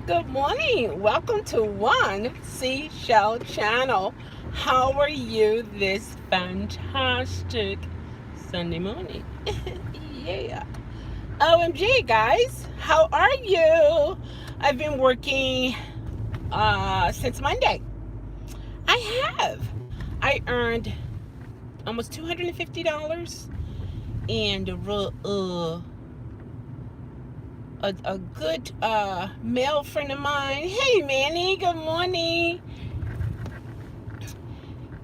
Good morning. Welcome to One C Shell channel. How are you this fantastic Sunday morning? Yeah. OMG, guys. How are you? I've been working since Monday. I have. I earned almost $250 and a good male friend of mine. Hey, Manny. Good morning.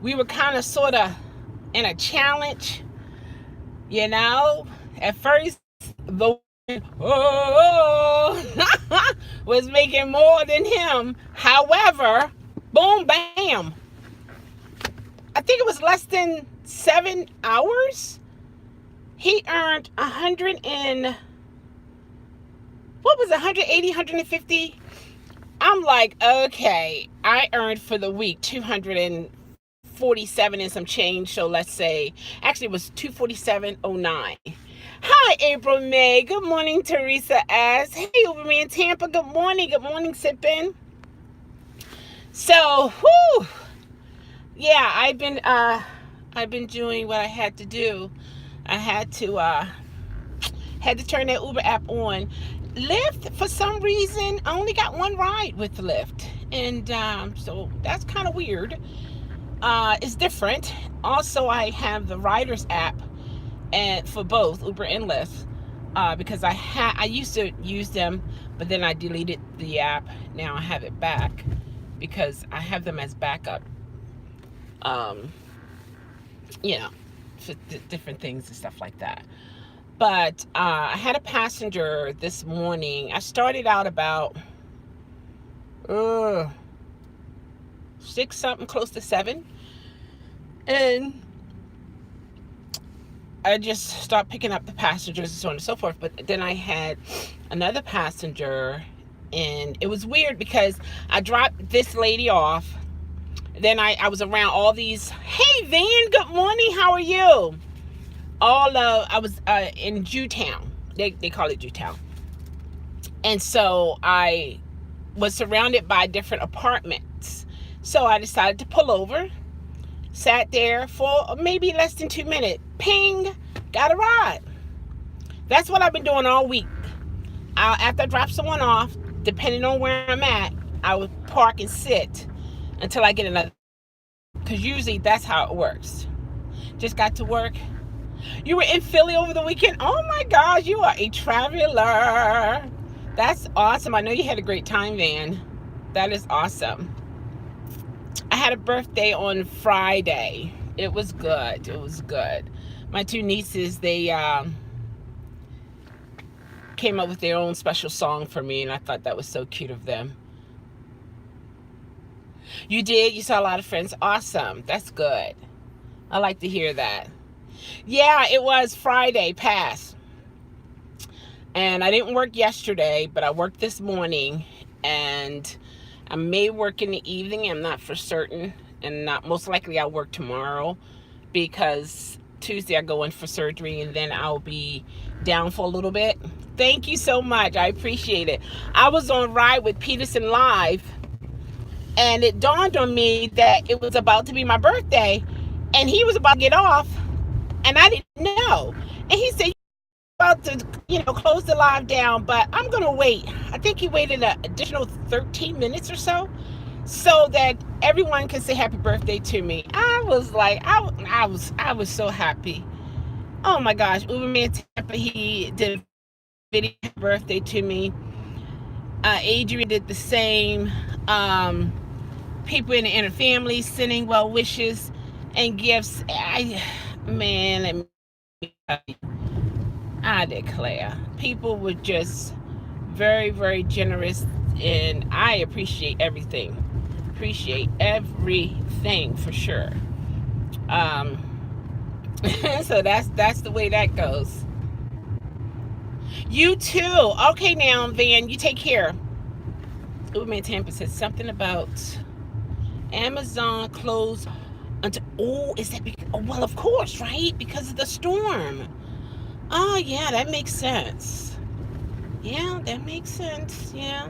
We were kind of sort of in a challenge, you know. At first, the was making more than him. However, boom, bam. I think it was less than 7 hours. He earned 180, 150. I'm like, okay, I earned for the week 247 and some change. So let's say, actually, it was 247.09. Hi, April May. Good morning, Teresa S. Hey, Uber Tampa. Good morning. Good morning, Sippin. So, whew, yeah, I've been doing what I had to do. I had to turn that Uber app on. Lyft, for some reason, I only got one ride with Lyft, and so that's kind of weird. It's different. Also, I have the Riders app, and for both Uber and Lyft, because I used to use them, but then I deleted the app. Now I have it back because I have them as backup. Um, you know, for different things and stuff like that. But I had a passenger this morning. I started out about uh, six something, close to seven, and I just stopped picking up the passengers and so on and so forth. But then I had another passenger, and it was weird because I dropped this lady off. Then I was around all these. Hey, Van. Good morning. How are you? I was in Jewtown. They call it Jewtown. And so I was surrounded by different apartments. So I decided to pull over, sat there for maybe less than 2 minutes. Ping, got a ride. That's what I've been doing all week. After I drop someone off, depending on where I'm at, I would park and sit until I get another. Because usually that's how it works. Just got to work. You were in Philly over the weekend? Oh my gosh, you are a traveler. That's awesome. I know you had a great time, Van. That is awesome. I had a birthday on Friday. It was good. It was good. My two nieces, they came up with their own special song for me, and I thought that was so cute of them. You did? You saw a lot of friends? Awesome. That's good. I like to hear that. Yeah, it was Friday past. And I didn't work yesterday, but I worked this morning, and I may work in the evening. I'm not for certain, and not most likely I'll work tomorrow because Tuesday I go in for surgery, and then I'll be down for a little bit. Thank you so much. I appreciate it. I was on Ride with Peterson Live, and it dawned on me that it was about to be my birthday, and he was about to get off, and I didn't know. And he said, about to, close the live down, but I'm gonna wait. I think he waited an additional 13 minutes or so that everyone can say happy birthday to me. I was like, I was so happy. Oh my gosh, Uberman Tampa, he did a video happy birthday to me. Adrian did the same. People in the inner family sending well wishes and gifts. Man, let me tell you, I declare, people were just very, very generous, and I appreciate everything. Appreciate everything for sure. So that's the way that goes. You too. Okay, now, Van, you take care. Uberman Tampa said something about Amazon closed until. Oh, is that? Oh, well, of course, right? Because of the storm. Oh, yeah, that makes sense. Yeah, that makes sense. Yeah.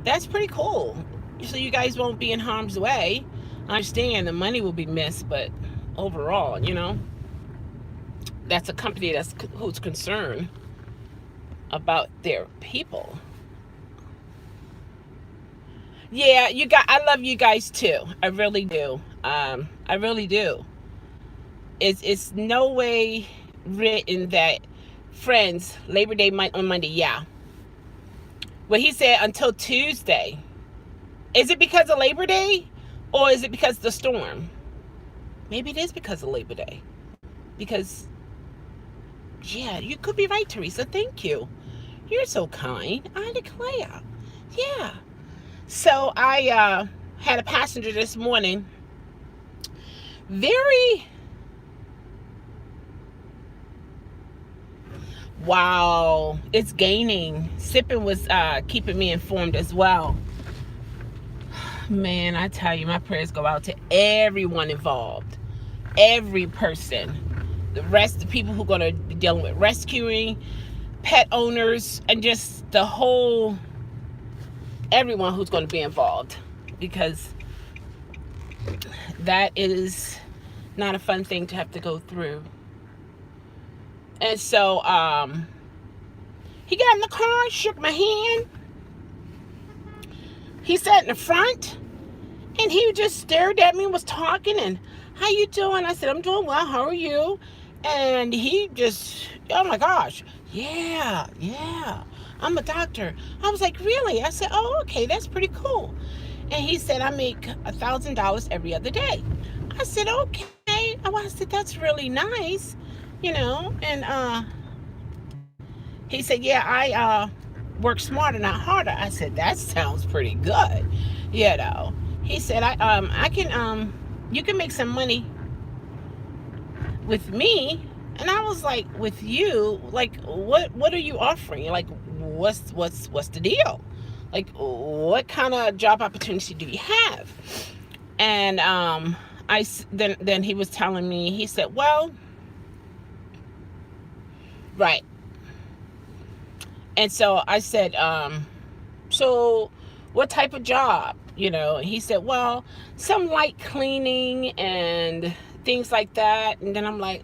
That's pretty cool. So you guys won't be in harm's way. I understand the money will be missed, but overall, that's a company who's concerned about their people. Yeah, I love you guys too. I really do. I really do. It's no way written that friends Labor Day on Monday. Yeah. Well, he said until Tuesday. Is it because of Labor Day, or is it because of the storm? Maybe it is because of Labor Day. Because, yeah, you could be right, Teresa. Thank you. You're so kind. I declare. Yeah. So I had a passenger this morning. Wow, it's gaining. Sipping was keeping me informed as well. Man, I tell you, my prayers go out to everyone involved. Every person. The people who are going to be dealing with rescuing, pet owners, and just the whole, everyone who's going to be involved. Because that is not a fun thing to have to go through. And so, he got in the car, shook my hand. He sat in the front, and he just stared at me and was talking, and, how you doing? I said, I'm doing well. How are you? And he just, oh my gosh, yeah, I'm a doctor. I was like, really? I said, oh, okay, that's pretty cool. And he said, I make $1,000 every other day. I said, okay. I said, that's really nice, and he said, yeah, I work smarter, not harder. I said, that sounds pretty good. He said, I can, you can make some money with me. And I was like, with you, like, what are you offering? Like, what's the deal? Like, what kind of job opportunity do you have? And then he was telling me, he said, well, right. And so I said, so what type of job? He said, well, some light cleaning and things like that. And then I'm like,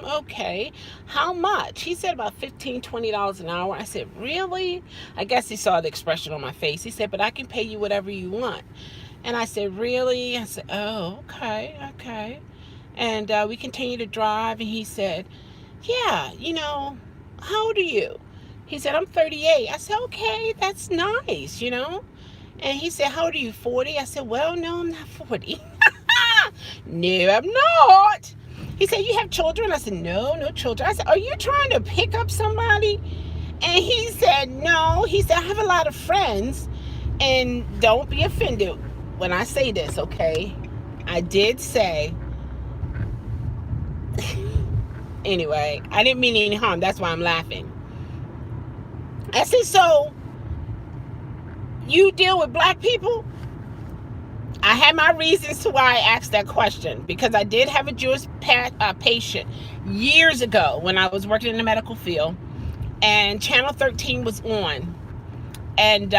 okay, how much? He said about $15, $20 an hour. I said, really? I guess he saw the expression on my face. He said, but I can pay you whatever you want. And I said, really? I said, oh, okay. And we continued to drive, and he said, yeah, how old are you? He said, I'm 38. I said, okay, that's nice, And he said, how old are you, 40? I said, well, no, I'm not 40. No, I'm not. He said, you have children? I said, no children. I said, are you trying to pick up somebody? And he said, no. He said, I have a lot of friends. And don't be offended when I say this, okay? I did say, anyway, I didn't mean any harm. That's why I'm laughing. I said, so you deal with black people? I had my reasons to why I asked that question, because I did have a Jewish patient years ago when I was working in the medical field, and Channel 13 was on, and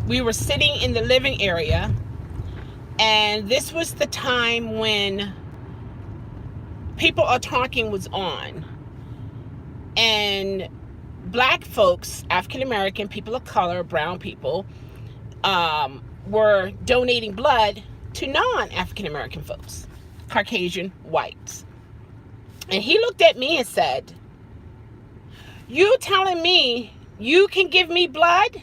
we were sitting in the living area, and this was the time when People Are Talking was on, and black folks, African American, people of color, brown people, were donating blood to non-African American folks, Caucasian whites. And he looked at me and said, you telling me you can give me blood?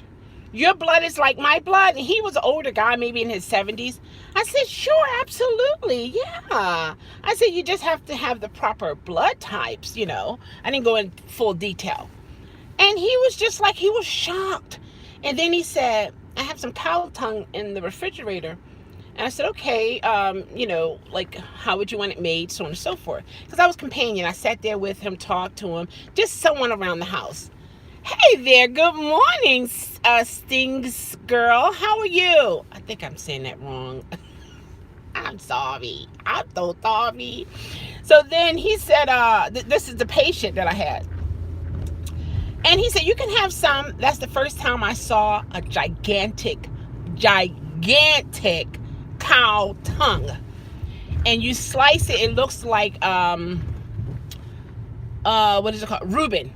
Your blood is like my blood? And he was an older guy, maybe in his 70s. I said, sure, absolutely, yeah. I said, you just have to have the proper blood types, I didn't go in full detail. And he was just like, he was shocked. And then he said, I have some cow tongue in the refrigerator. And I said, okay, like, how would you want it made, so on and so forth. Because I was companion. I sat there with him, talked to him, just someone around the house. Hey there, good morning, Stings girl. How are you? I think I'm saying that wrong. I'm sorry. I'm so sorry. So then he said, this is the patient that I had. And he said, you can have some. That's the first time I saw a gigantic cow tongue. And you slice it, it looks like what is it called? Reuben.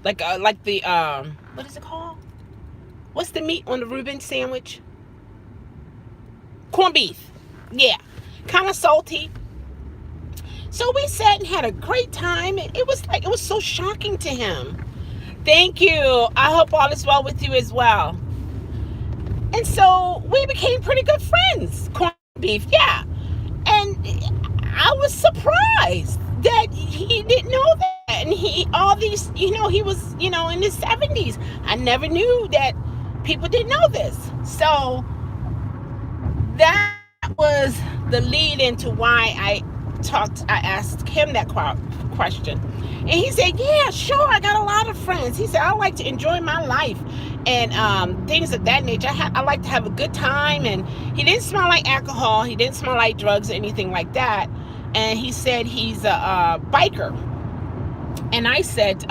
Like the what is it called? What's the meat on the Reuben sandwich? Corned beef. Yeah. Kind of salty. So we sat and had a great time. And it was so shocking to him. Thank you. I hope all is well with you as well. And so we became pretty good friends. Corned beef, yeah. And I was surprised that he didn't know that. And all these, he was, in his 70s. I never knew that people didn't know this. So that was the lead into why I asked him that question. And he said, yeah, sure, I got a lot of friends. He said, I like to enjoy my life and things of that nature. I like to have a good time. And he didn't smell like alcohol. He didn't smell like drugs or anything like that. And he said he's a biker. And I said,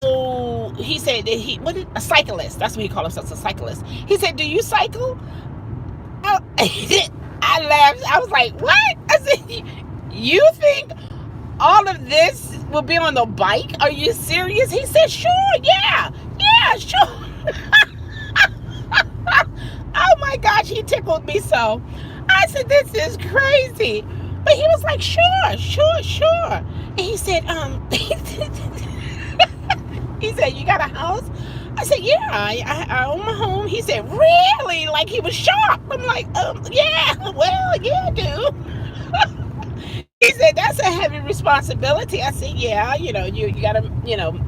so he said that a cyclist. That's what he called himself, a cyclist. He said, do you cycle? I laughed. I was like, what? I said, you think all of this will be on the bike? Are you serious? He said, sure, yeah, sure. Oh my gosh, he tickled me so. I said, this is crazy. But he was like, sure. And he said, he said, you got a house? I said, yeah, I own my home. He said, really? Like he was shocked. I'm like, yeah, well, yeah, dude. He said, that's a heavy responsibility. I said, yeah, you got to,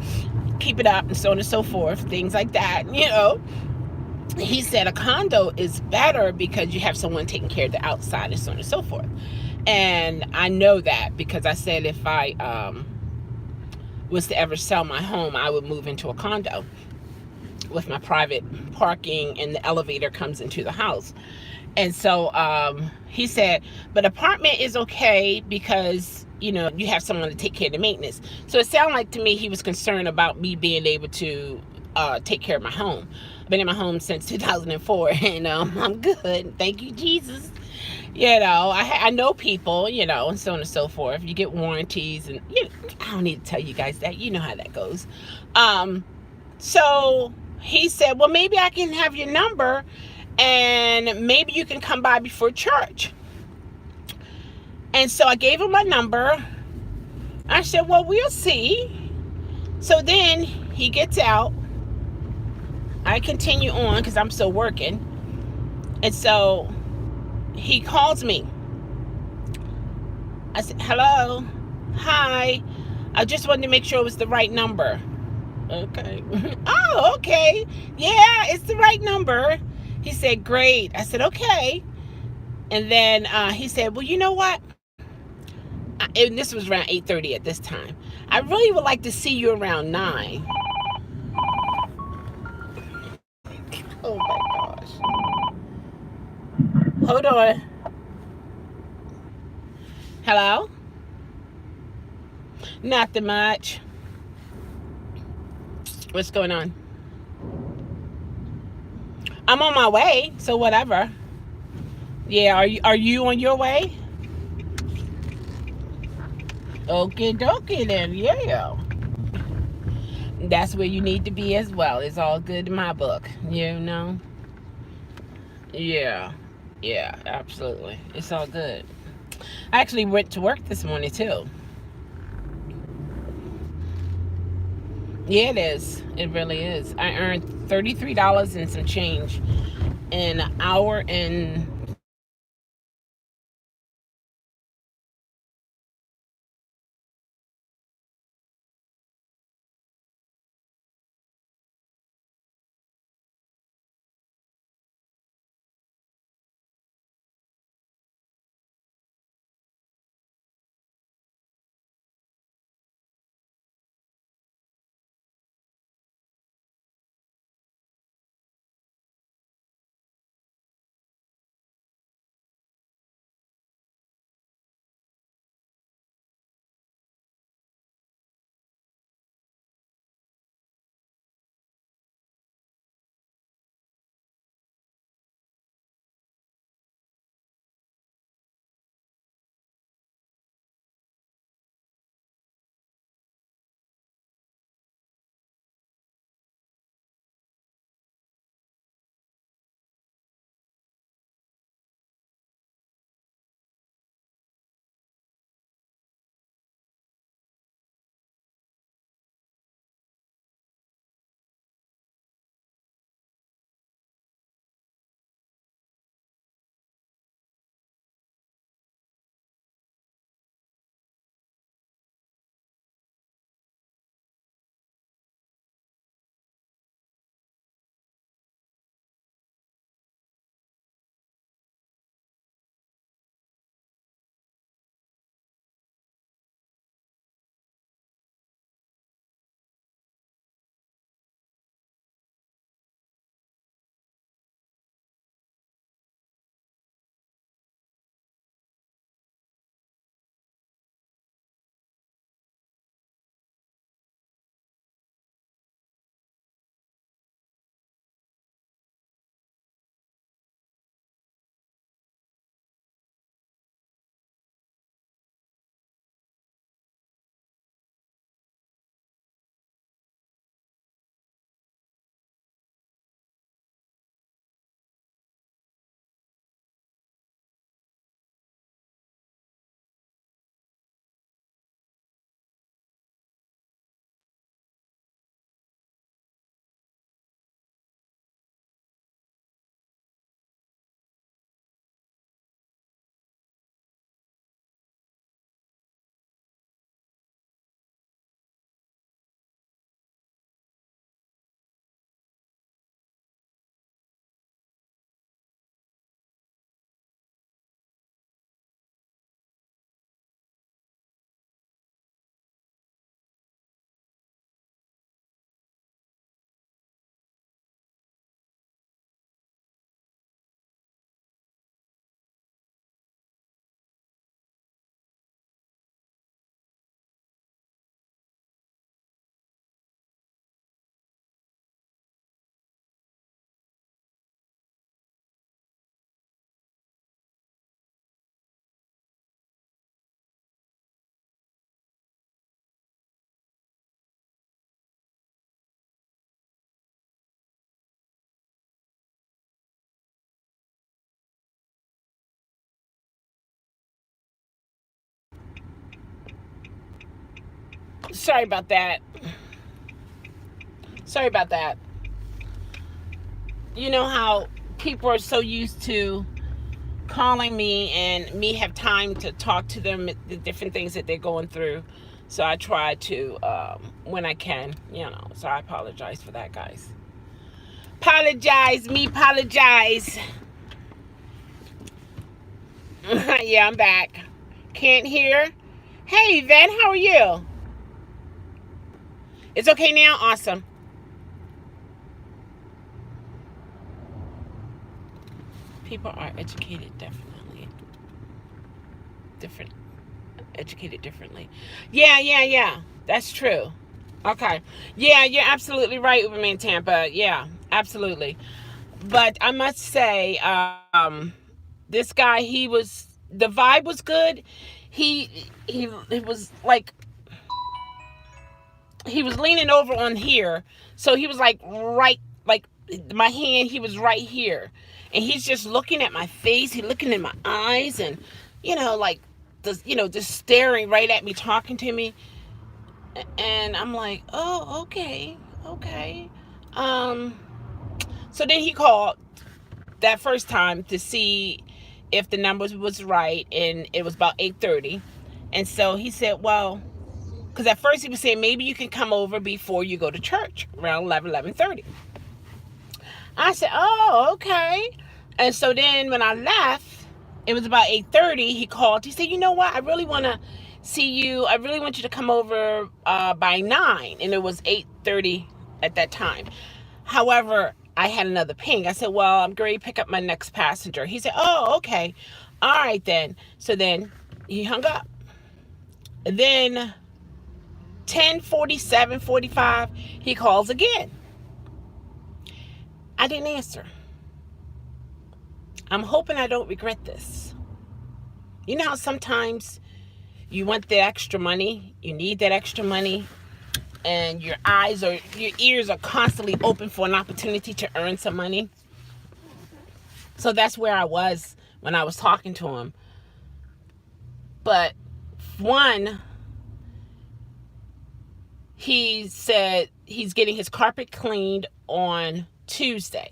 keep it up and so on and so forth, things like that. He said a condo is better because you have someone taking care of the outside and so on and so forth. And I know that because I said if I was to ever sell my home, I would move into a condo with my private parking and the elevator comes into the house. And so he said, but apartment is okay because, you have someone to take care of the maintenance. So it sounded like to me he was concerned about me being able to take care of my home. I've been in my home since 2004 and I'm good. Thank you, Jesus. I know people, and so on and so forth. You get warranties and I don't need to tell you guys that. You know how that goes. So he said, well, maybe I can have your number and maybe you can come by before church. And so I gave him my number. I said, well, we'll see. So then he gets out. I continue on because I'm still working. And so he calls me. I said, hello, hi. I just wanted to make sure it was the right number. Okay. Oh, okay. Yeah, it's the right number. He said, great. I said, okay. And then he said, well, you know what? And this was around 8:30 at this time. I really would like to see you around 9. Oh my gosh. Hold on. Hello? Nothing much. What's going on? I'm on my way, so whatever. Yeah, are you on your way? Okay, dokie then, yeah. That's where you need to be as well. It's all good in my book, Yeah, absolutely. It's all good. I actually went to work this morning too. Yeah, it is. It really is. I earned $33 and some change in an hour and Sorry about that. Sorry about that. You know how people are so used to calling me and me have time to talk to them, the different things that they're going through. So I try to, when I can, so I apologize for that, guys. Apologize. Yeah, I'm back. Can't hear. Hey, Yvette, how are you? It's okay now? Awesome. People are educated educated differently. Yeah. That's true. Okay. Yeah, you're absolutely right, Uberman Tampa. Yeah, absolutely. But I must say, this guy, the vibe was good. He was like, he was leaning over on here. So he was like right, like my hand, he was right here. And he's just looking at my face. He's looking in my eyes and, like, just staring right at me, talking to me. And I'm like, oh, okay. So then he called that first time to see if the numbers was right, and it was about 8:30. And so he said, well, because at first he was saying maybe you can come over before you go to church around 11:30. I said, oh, okay. And so then when I left, it was about 8:30. He called. He said, you know what? I really want to see you. I really want you to come over by 9. And it was 8:30 at that time. However, I had another ping. I said, well, I'm going to pick up my next passenger. He said, oh, okay. All right, then. So then he hung up. And then 10:47, 45, he calls again. I didn't answer. I'm hoping I don't regret this. You know how sometimes you want the extra money, you need that extra money, and your ears are constantly open for an opportunity to earn some money? So that's where I was when I was talking to him. But one, he said he's getting his carpet cleaned on Tuesday.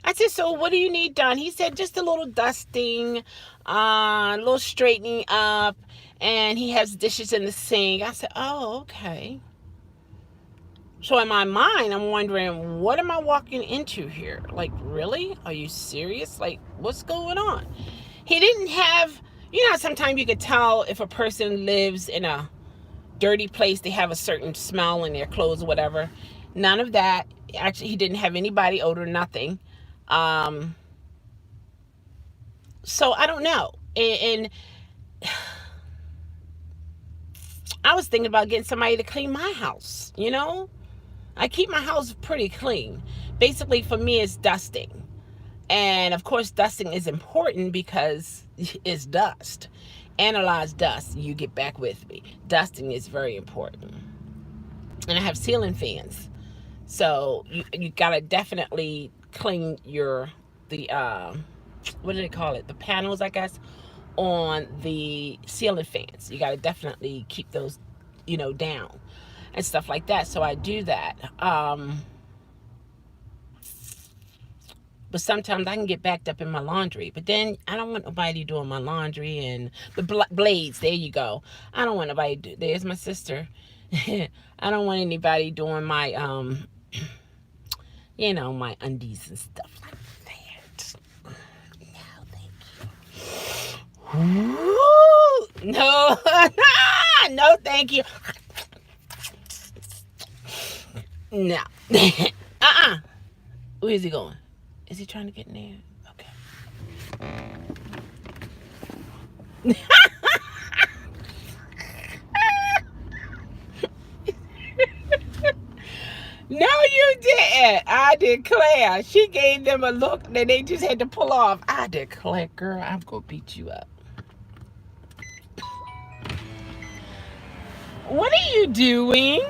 I said, so what do you need done? He said, just a little dusting, a little straightening up, and he has dishes in the sink. I said, oh, okay. So in my mind, I'm wondering, what am I walking into here? Like, really? Are you serious? Like, what's going on? He didn't have, sometimes you could tell if a person lives in a dirty place, they have a certain smell in their clothes or whatever. None of that. Actually, he didn't have any body odor, nothing. So I don't know. And I was thinking about getting somebody to clean my house, I keep my house pretty clean. Basically, for me, it's dusting. And of course, dusting is important because it's dust. Analyze dust. You get back with me. Dusting is very important. And I have ceiling fans. So you gotta definitely clean the what do they call it? The panels, I guess, on the ceiling fans. You gotta definitely keep those, down and stuff like that. So I do that. But sometimes I can get backed up in my laundry. But then I don't want nobody doing my laundry and the blades. There you go. I don't want nobody there's my sister. I don't want anybody doing my my undies and stuff like that. No, thank you. No, no, thank you. No. Where is he going? Is he trying to get in there? Okay. No, you didn't. I declare. She gave them a look that they just had to pull off. I declare, girl, I'm going to beat you up. What are you doing?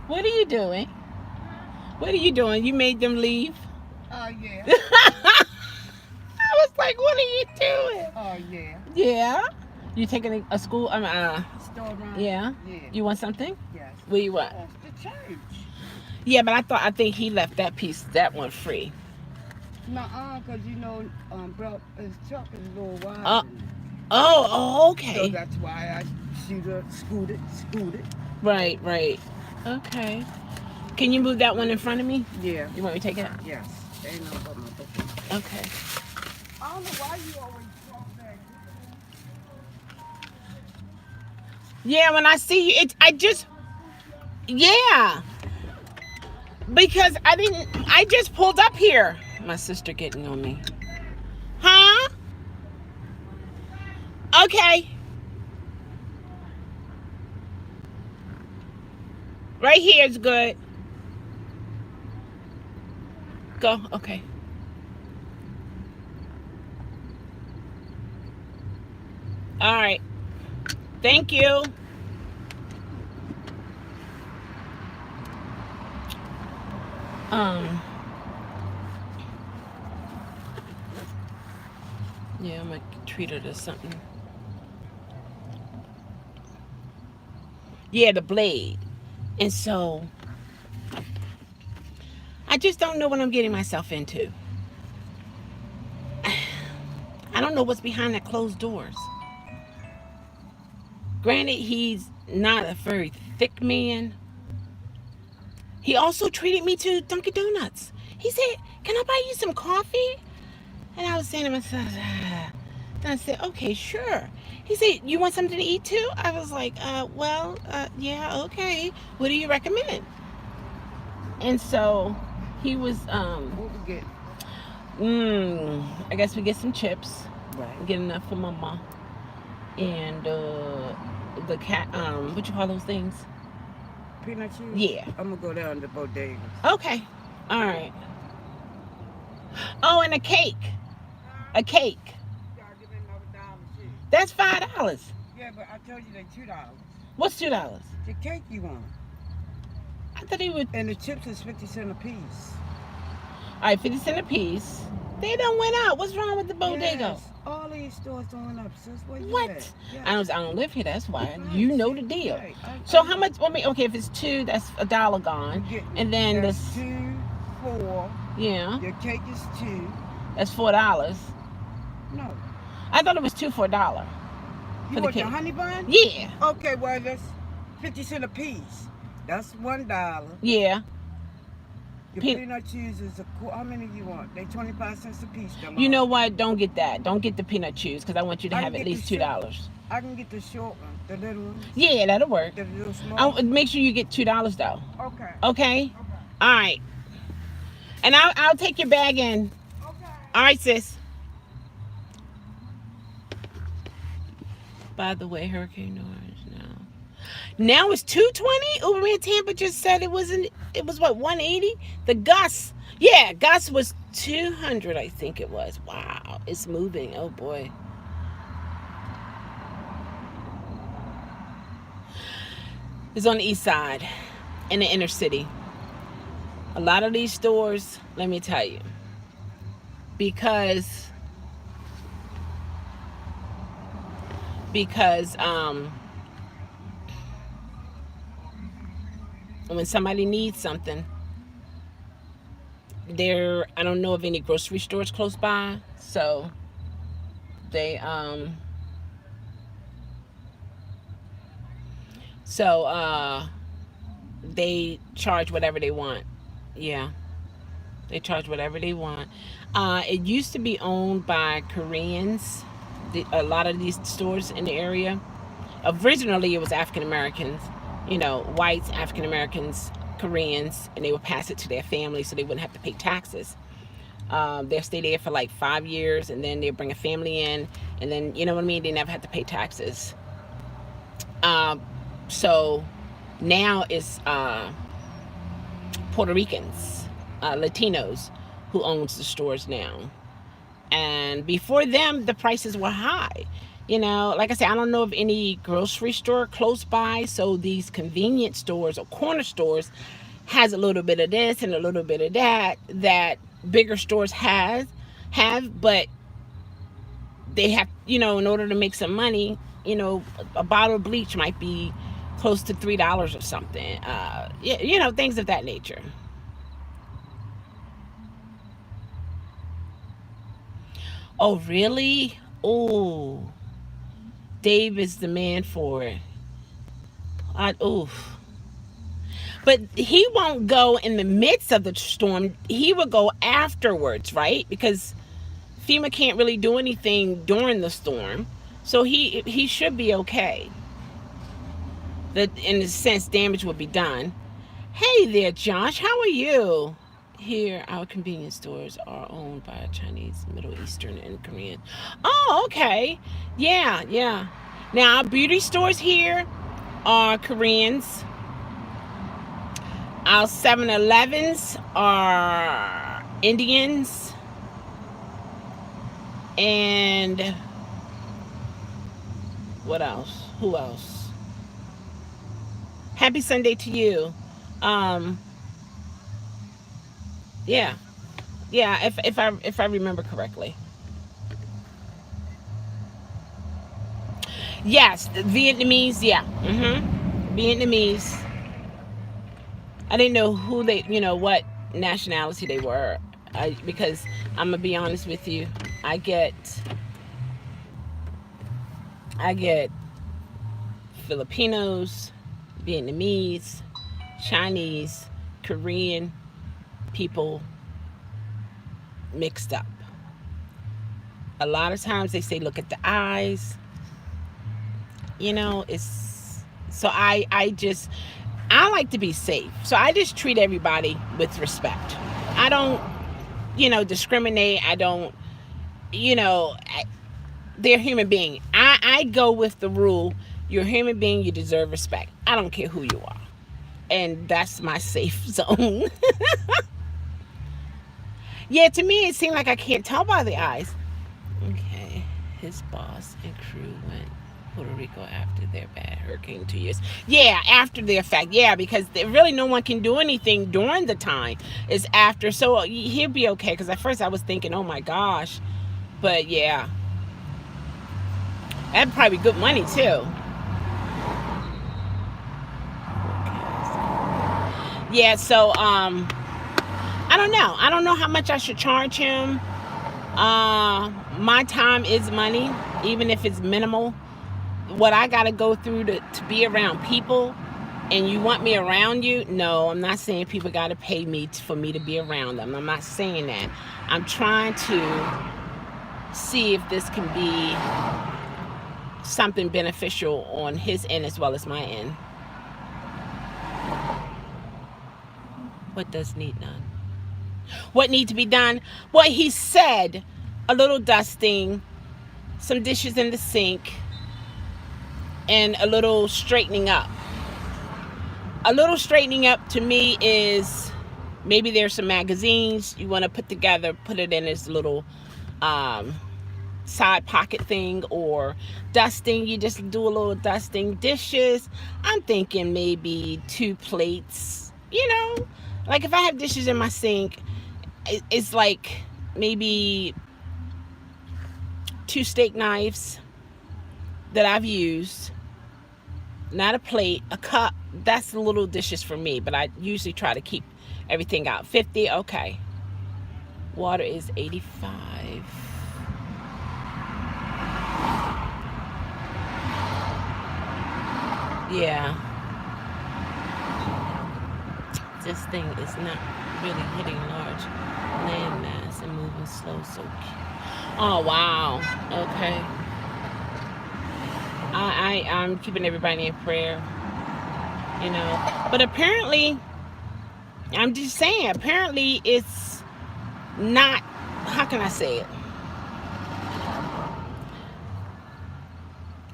What are you doing? What are you doing? You made them leave? Oh, yeah. I was like, what are you doing? Oh, yeah. Yeah? You taking a school? Store run? Yeah. Yeah. You want something? Yes. What you want? The church. Yeah, but I think he left that one free. Nuh-uh, because you know, bro, his truck is a little wide. Uh, oh, okay. So that's why I shoot her, scooted. Right. Okay. Can you move that one in front of me? Yeah. You want me to take it? Yes. Ain't no but my book. Okay. I don't know why you always talk back. Yeah, when I see you, yeah. Because I just pulled up here. My sister getting on me. Huh? Okay. Right here is good. Go. Okay. All right. Thank you. Yeah, I'm gonna treat her to something. Yeah, the blade. And so I just don't know what I'm getting myself into. I don't know what's behind the closed doors. Granted, he's not a very thick man. He also treated me to Dunkin' Donuts. He said, "Can I buy you some coffee?" And I was saying to myself, and I said, "Okay, sure." He said, "You want something to eat too?" I was like, yeah, okay. What do you recommend?" And so he was, What we get? I guess we get some chips. Right. Get enough for mama. And the cat, what you call those things? Peanut cheese? Yeah. I'm gonna go down to Bodegas. Okay. All right. Oh, and a cake. A cake. Y'all give me another dollar too. That's $5. Yeah, but I told you they $2. What's $2? The cake you want. I thought he would. And the chips is 50 cents a piece. All right, 50 cents a piece. They done went out. What's wrong with the bodega? Yes. All these stores done went up, sis. Where you What? at? Yes. I don't live here. That's why. Right. You know the deal. Right. So how much? Okay, if it's two, that's $1 gone. And then that's this. 2, 4. Yeah. Your cake is 2. That's $4. No. I thought it was 2 for $1. You want the honey bun? Yeah. Okay, well that's 50 cents a piece. That's $1. Yeah. Your peanut cheese is how many you want? They 25 cents a piece. You know what? Don't get that. Don't get the peanut cheese because I want you to have at least $2. I can get the short one, the little one. Yeah, that'll work. The little small. Make sure you get $2 though. Okay. Okay. All right. And I'll take your bag in. Okay. All right, sis. By the way, hurricane noise now. Now it's 220. Uber and Tampa just said it was what, 180? The gust. Yeah, gust was 200, I think it was. Wow, it's moving. Oh boy. It's on the east side, in the inner city. A lot of these stores, let me tell you, because when somebody needs something, I don't know of any grocery stores close by, so they they charge whatever they want. Yeah, they charge whatever they want. It used to be owned by Koreans. A lot of these stores in the area. Originally, it was African Americans, whites, African Americans, Koreans, and they would pass it to their families so they wouldn't have to pay taxes. They'll stay there for like 5 years, and then they'll bring a family in, and then, you know what I mean? They never have to pay taxes. So now it's Puerto Ricans, Latinos, who owns the stores now. And before them, the prices were high. Like I said, I don't know of any grocery store close by, so these convenience stores or corner stores has a little bit of this and a little bit of that bigger stores have, but they have, in order to make some money, a bottle of bleach might be close to $3 or something. Things of that nature. Oh, really? Oh, Dave is the man for it. Oof. But he won't go in the midst of the storm. He will go afterwards, right? Because FEMA can't really do anything during the storm. So he should be okay. That in a sense damage will be done. Hey there, Josh. How are you? Here, our convenience stores are owned by Chinese, Middle Eastern, and Korean. Oh, okay. Yeah, yeah. Now, our beauty stores here are Koreans. Our 7-Elevens are Indians. And what else? Who else? Happy Sunday to you. Yeah. Yeah, if I remember correctly. Yes, the Vietnamese, yeah. Vietnamese. I didn't know who what nationality they were. Because I'm gonna be honest with you, I get Filipinos, Vietnamese, Chinese, Korean people mixed up. A lot of times they say look at the eyes. It's so I like to be safe. So I just treat everybody with respect. I don't, discriminate. I don't, they're human being. I go with the rule, you're a human being, you deserve respect. I don't care who you are. And that's my safe zone. Yeah, to me it seemed like I can't tell by the eyes. Okay, his boss and crew went Puerto Rico after their bad hurricane 2 years. Yeah, after the effect. Yeah, because really no one can do anything during the time. It's after. So he'll be okay. Because at first I was thinking, oh my gosh. But yeah. That'd probably be good money too. Yeah, so I don't know. I don't know how much I should charge him. My time is money, even if it's minimal. What I got to go through to be around people, and you want me around you? No, I'm not saying people got to pay me for me to be around them. I'm not saying that. I'm trying to see if this can be something beneficial on his end as well as my end. What does need done? What need to be done? Well, he said a little dusting, some dishes in the sink, and a little straightening up. A little straightening up to me is maybe there's some magazines you want to put together, put it in this little side pocket thing, or dusting, you just do a little dusting. Dishes, I'm thinking maybe 2 plates, like if I have dishes in my sink, it's like maybe 2 steak knives that I've used, not a plate, a cup. That's the little dishes for me, but I usually try to keep everything out. 50, okay. Water is 85. Yeah. This thing is not really hitting large land mass and moving slow, so cute. Oh, wow. Okay. I'm keeping everybody in prayer, But apparently, I'm just saying, apparently it's not, how can I say it?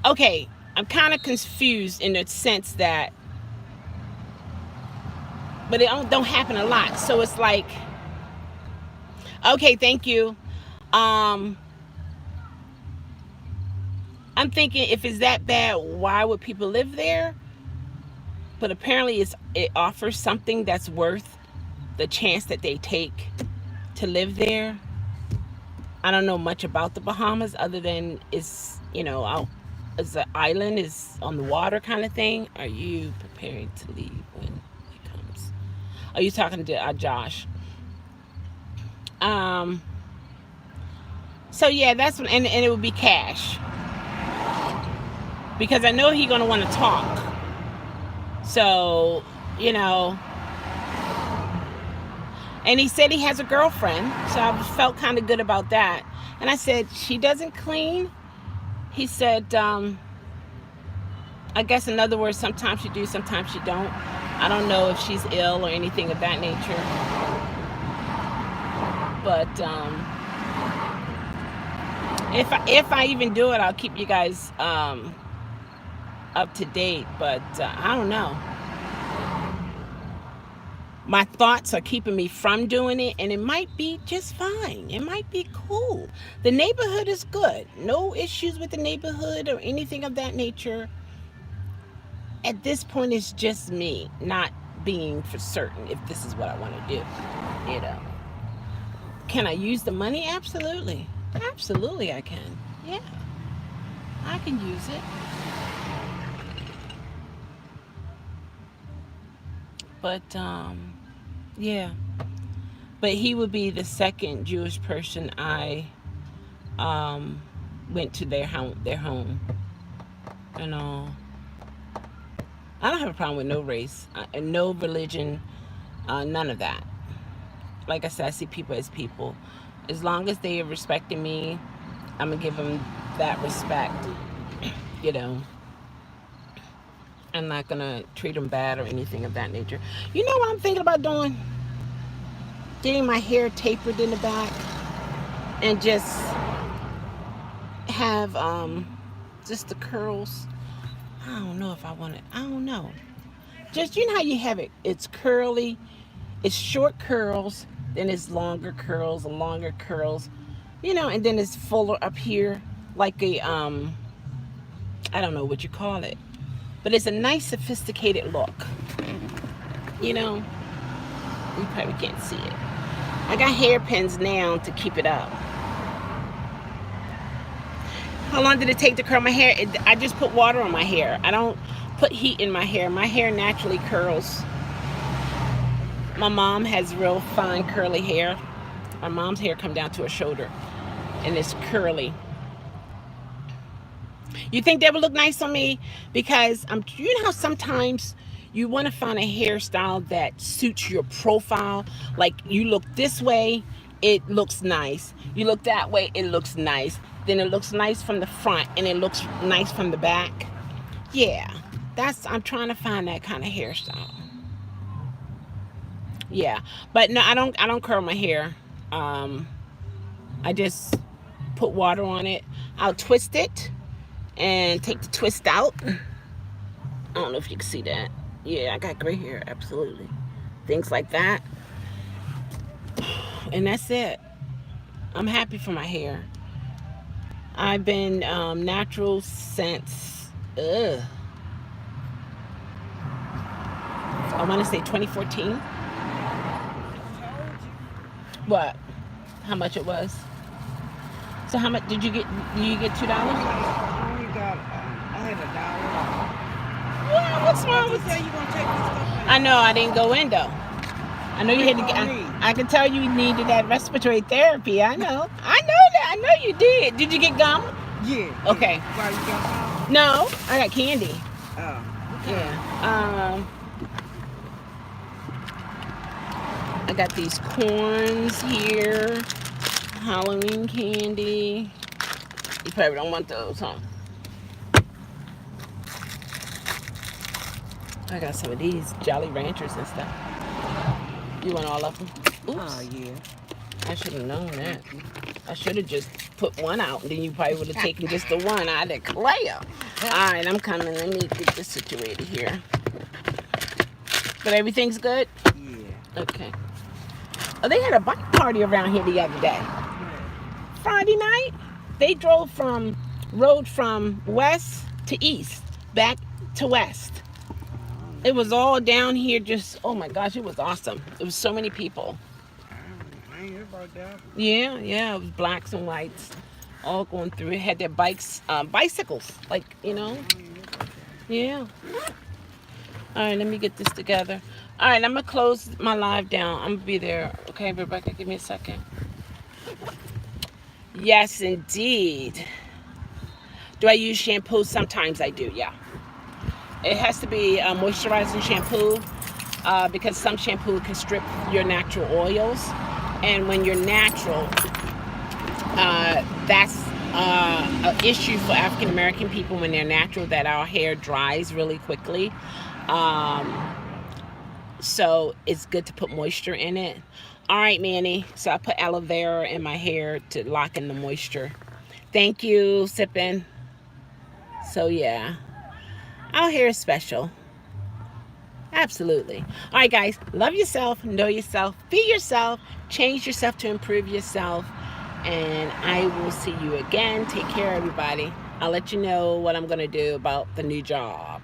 Okay, I'm kind of confused in the sense that, but it don't happen a lot. So it's like, okay, thank you. I'm thinking if it's that bad, why would people live there? But apparently it offers something that's worth the chance that they take to live there. I don't know much about the Bahamas other than it's, the island is on the water kind of thing. Are you preparing to leave when it comes? Are you talking to Josh? Um. So yeah, that's when, and it would be cash because I know he's gonna want to talk. So you know, and he said he has a girlfriend, so I felt kind of good about that. And I said she doesn't clean. He said, I guess in other words, sometimes she do, sometimes she don't. I don't know if she's ill or anything of that nature. But if I even do it, I'll keep you guys up to date. But I don't know. My thoughts are keeping me from doing it, and it might be just fine. It might be cool. The neighborhood is good. No issues with the neighborhood or anything of that nature. At this point, it's just me not being for certain if this is what I want to do. You know. Can I use the money? Absolutely. Absolutely I can. Yeah. I can use it. But yeah. But he would be the second Jewish person I went to their home. And I don't have a problem with no race, no religion, none of that. Like I said, I see people as people. As long as they are respecting me, I'm gonna give them that respect. You know, I'm not gonna treat them bad or anything of that nature. You know what I'm thinking about doing? Getting my hair tapered in the back and just have just the curls. I don't know if I want it. I don't know. Just, you know how you have it. It's curly. It's short curls. Then it's longer curls and longer curls. You know, and then it's fuller up here, like a I don't know what you call it, but it's a nice sophisticated look. You know, you probably can't see it. I got hairpins now to keep it up. How long did it take to curl my hair? I just put water on my hair. I don't put heat in my hair. My hair naturally curls. My mom has real fine curly hair. My mom's hair come down to her shoulder, and it's curly. You think that would look nice on me? Because you know how sometimes you want to find a hairstyle that suits your profile. Like you look this way, it looks nice. You look that way, it looks nice. Then it looks nice from the front, and it looks nice from the back. Yeah, I'm trying to find that kind of hairstyle. Yeah, but no, I don't curl my hair. I just put water on it. I'll twist it and take the twist out. I don't know if you can see that. Yeah, I got gray hair, absolutely. Things like that. And that's it. I'm happy for my hair. I've been natural since, I want to say 2014. What? How much it was? So how much did you get? Did you get $2? I only got, I had $1. Well, what's wrong with you? You gonna take this stuff? I know I didn't go in though. I know you had to get. I can tell you needed that respiratory therapy. I know. I know that. I know you did. Did you get gum? Yeah. Okay. Why you got gum? No, I got candy. Oh. Okay. Yeah. I got these corns here. Halloween candy. You probably don't want those, huh? I got some of these Jolly Ranchers and stuff. You want all of them? Oops. Oh, yeah. I should have known that. I should have just put one out, and then you probably would have taken just the one. I declare. All right, I'm coming. Let me get this situated here. But everything's good? Yeah. Okay. Oh, they had a bike party around here the other day. Friday night, they rode from west to east, back to west. It was all down here, just, oh my gosh, it was awesome. It was so many people. I ain't hear about that. Yeah, it was blacks and whites. all going through. Had their bikes, bicycles, like, you know. Yeah. All right, let me get this together. All right, I'm going to close my live down. I'm going to be there. Okay, Rebecca, give me a second. Yes, indeed. Do I use shampoo? Sometimes I do, yeah. It has to be moisturizing shampoo because some shampoo can strip your natural oils. And when you're natural, that's an issue for African American people when they're natural, that our hair dries really quickly. So it's good to put moisture in it. All right, Manny. So I put aloe vera in my hair to lock in the moisture. Thank you, Sippin'. So yeah, our hair is special. Absolutely. All right, guys. Love yourself. Know yourself. Be yourself. Change yourself to improve yourself. And I will see you again. Take care, everybody. I'll let you know what I'm going to do about the new job.